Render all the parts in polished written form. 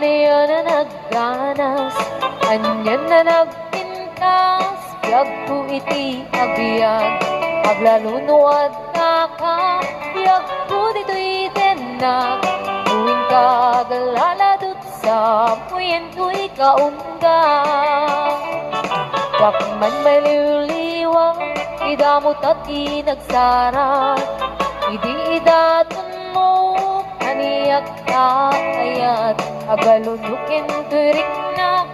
Aniya na nagganas, anyan na nagpintas, biyag ko iti abiyag, aglalunuad na ka, biyag ko dito'y denag, tuwing kagaladot sa puyen ko'y kaungga. Wakman may liwliwang, idamot at inagsarat, idi-idatun mo, kaniyak kakayat, agalunukin turik na,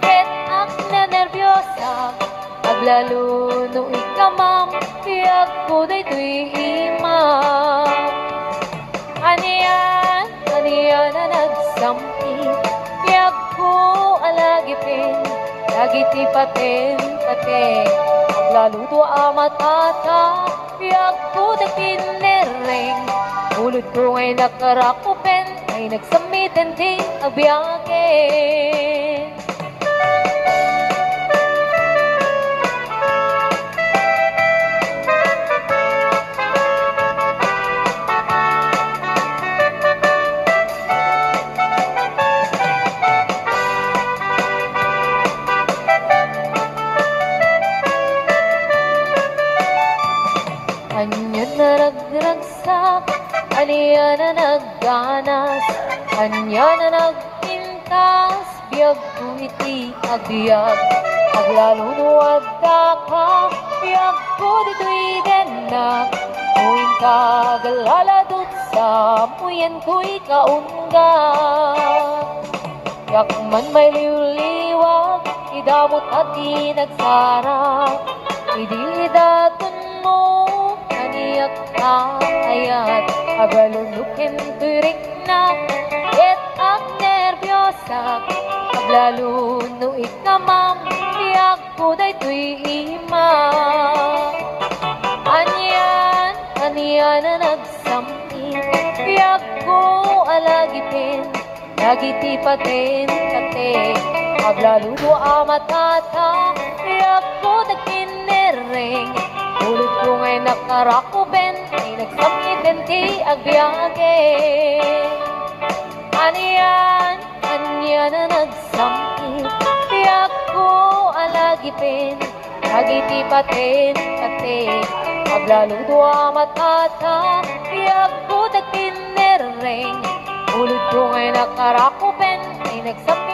ket ak na nervyosa, aglaluno ikamam, piyak ko daytoy imam. Aniyan na nagsampi, piyak ko alagipin, lagiti paten, aglaluto amatata, piyak ko dakinereng, ulod ko ngay nakarakupen, ay nagsamitin di abiyagin. Anyan na nagragsak, aniya na nagganas, anya na nagpintas, biyag ko iti agbyag, aglalunuad ka, biyag ko dito'y denag, tuwing kagaladot sa puyen ko'y kaungga. Yakman may liwliwag, idamot at inagsarap, idi-idatun mo, kaniyak kakayat, agalunukin turik na, ket ak nervyosa, aglaluno ikamam, tiyak ko daytoy imam. Aniyan na nagsampi, tiyak ko alagipin, lagiti paten, aglaluno amatata, tiyak ko dakinereng, ulod ko ngay nakarakuben, ay nagsamitin ti agbyagin. Aniyan na nagsampi, tiyak ko alagipin, lagiti paten, aglaluto amatata, tiyak ko dakinereng, ulod ko ngay nakarakuben, ay nagsamitin